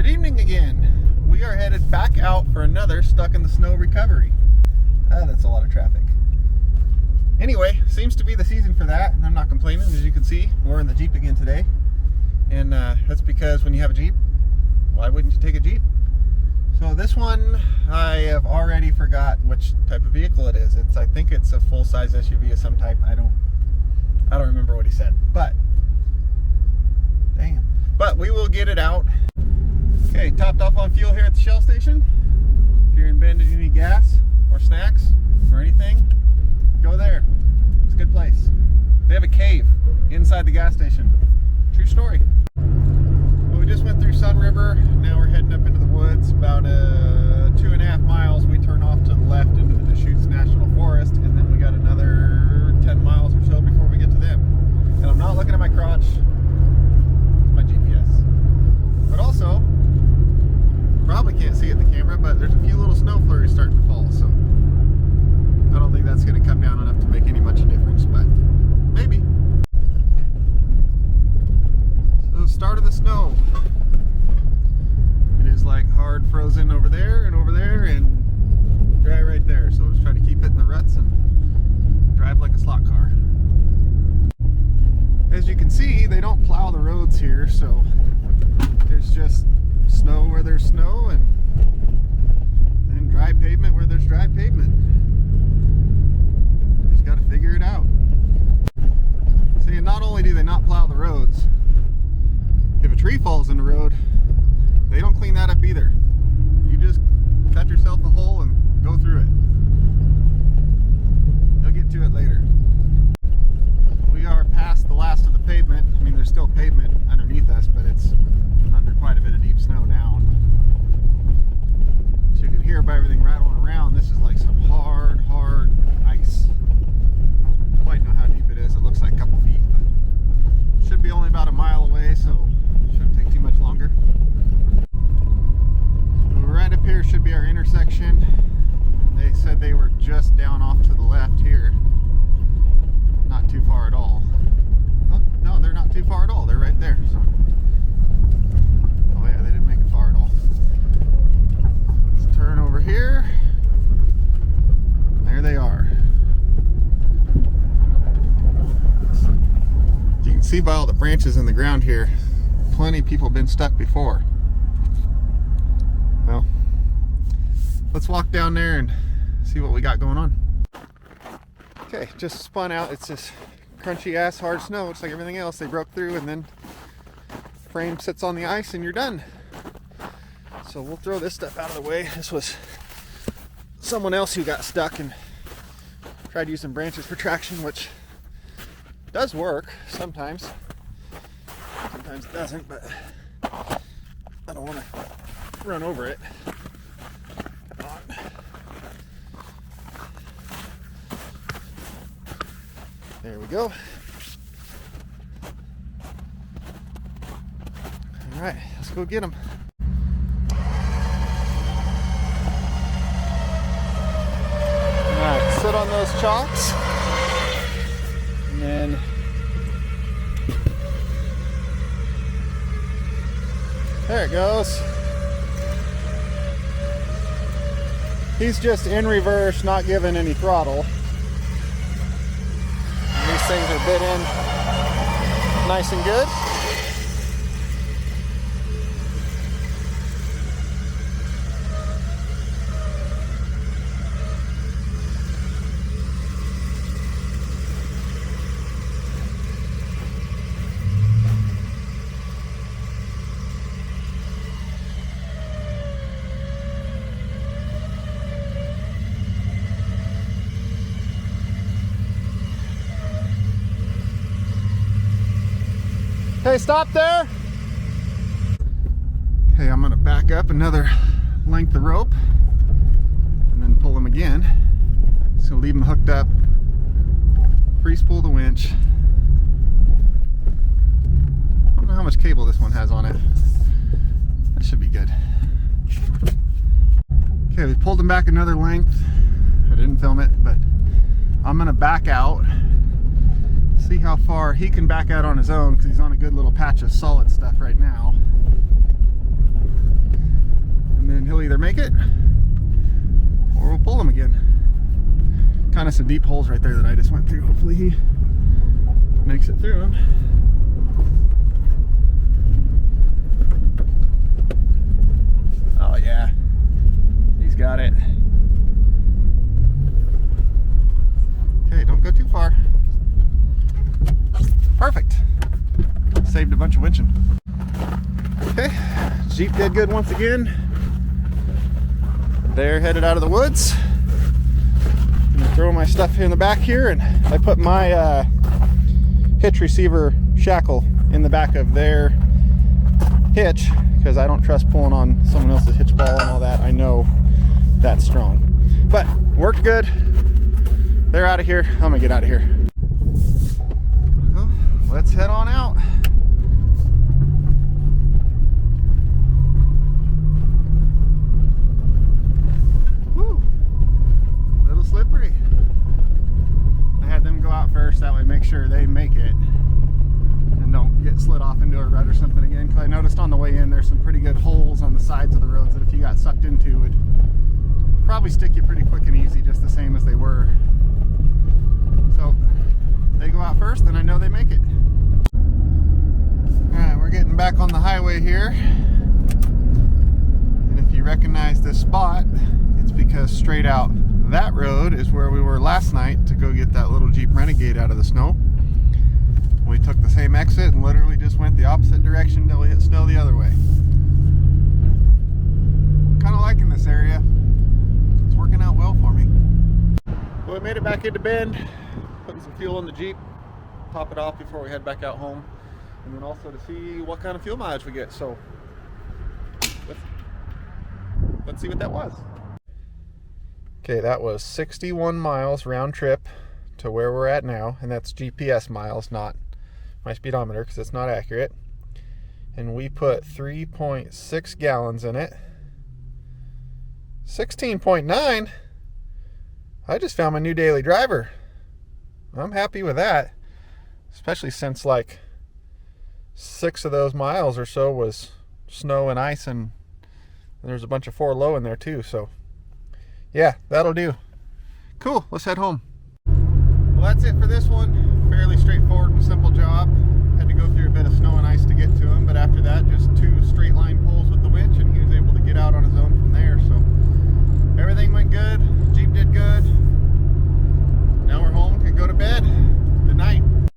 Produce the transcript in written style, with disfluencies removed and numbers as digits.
Good evening again. We are headed back out for another Stuck in the Snow recovery. That's a lot of traffic. Anyway, seems to be the season for that, and I'm not complaining. As you can see, we're in the Jeep again today. And that's because when you have a Jeep, why wouldn't you take a Jeep? So this one, I have already forgot which type of vehicle it is. I think it's a full-size SUV of some type. I don't remember what he said, but damn. But we will get it out. Okay, topped off on fuel here at the Shell station. If you're in Bend and you need gas or snacks or anything, go there. It's a good place. They have a cave inside the gas station. True story. Well, we just went through Sunriver. Now we're heading up into the woods. About 2.5 miles. We turn off to the left into the Deschutes National Forest, and then we got another 10 miles or so before we get to them. And I'm not looking at my crotch. It's my GPS. But also, probably can't see it in the camera, but there's a few little snow flurries starting to fall, so I don't think that's going to come down enough to make any much of a difference, but maybe. So the start of the snow. It is like hard frozen over there and dry right there, so let's try to keep it in the ruts and drive like a slot car. As you can see, they don't plow the roads here, so there's just snow where there's snow and dry pavement where there's dry pavement. Just got to figure it out. See, not only do they not plow the roads, if a tree falls in the road, they don't clean that up either. You just cut yourself a hole and go through it. They'll get to it later. We are past the last of the pavement. I mean, there's still pavement underneath us, but it's under quite a bit of deep snow now. As you can hear by everything rattling around, this is like some hard ice. I don't quite know how deep it is. It looks like a couple feet, but should be only about a mile away, so shouldn't take too much longer. So right up here should be our intersection. They said they were just down off to the left here. Not too far at all. Oh, no, they're not too far at all. They're right there. So. Oh yeah, they didn't make it far at all. Let's turn over here. There they are. You can see by all the branches in the ground here, plenty of people have been stuck before. Well, let's walk down there and see what we got going on. Okay, just spun out. It's this crunchy ass hard snow. It's like everything else. They broke through and then frame sits on the ice and you're done. So we'll throw this stuff out of the way. This was someone else who got stuck and tried using branches for traction, which does work sometimes. Sometimes it doesn't, but I don't want to run over it. Come on. There we go. All right, let's go get them. All right, sit on those chocks, and then there it goes. He's just in reverse, not giving any throttle. And these things are bit in nice and good. Okay, stop there. Okay, I'm gonna back up another length of rope and then pull them again. So leave them hooked up, free spool the winch. I don't know how much cable this one has on it. That should be good. Okay, we pulled them back another length. I didn't film it, but I'm gonna back out. See how far he can back out on his own, because he's on a good little patch of solid stuff right now. make it, or we'll pull him again. Kind of some deep holes right there that I just went through. Hopefully he makes it through them. Oh yeah, he's got it. Okay, don't go too far. Perfect. Saved a bunch of winching. Okay, Jeep did good once again. They're headed out of the woods. I'm gonna throw my stuff in the back here, and I put my hitch receiver shackle in the back of their hitch because I don't trust pulling on someone else's hitch ball and all that. I know that's strong, but worked good. They're out of here. I'm gonna get out of here. Well, let's head on out. Woo, a little slippery. I had them go out first, that way make sure they make it and don't get slid off into a rut or something again, because I noticed on the way in there's some pretty good holes on the sides of the roads that if you got sucked into would probably stick you pretty quick and easy, just the same as they were. So they go out first, then I know they make it. Alright, we're getting back on the highway here. And if you recognize this spot, it's because straight out that road is where we were last night to go get that little Jeep Renegade out of the snow. We took the same exit and literally just went the opposite direction until we hit snow the other way. Kind of liking this area. It's working out well for me. Well, we made it back into Bend, putting some fuel in the Jeep, top it off before we head back out home, and then also to see what kind of fuel mileage we get. So let's see what that was. Okay, that was 61 miles round trip to where we're at now, and that's GPS miles, not my speedometer because it's not accurate. And we put 3.6 gallons in it. 16.9. I just found my new daily driver. I'm happy with that, especially since like 6 of those miles or so was snow and ice, and there's a bunch of 4 low in there too. So yeah, that'll do. Cool, let's head home. Well, that's it for this one. Fairly straightforward and simple job.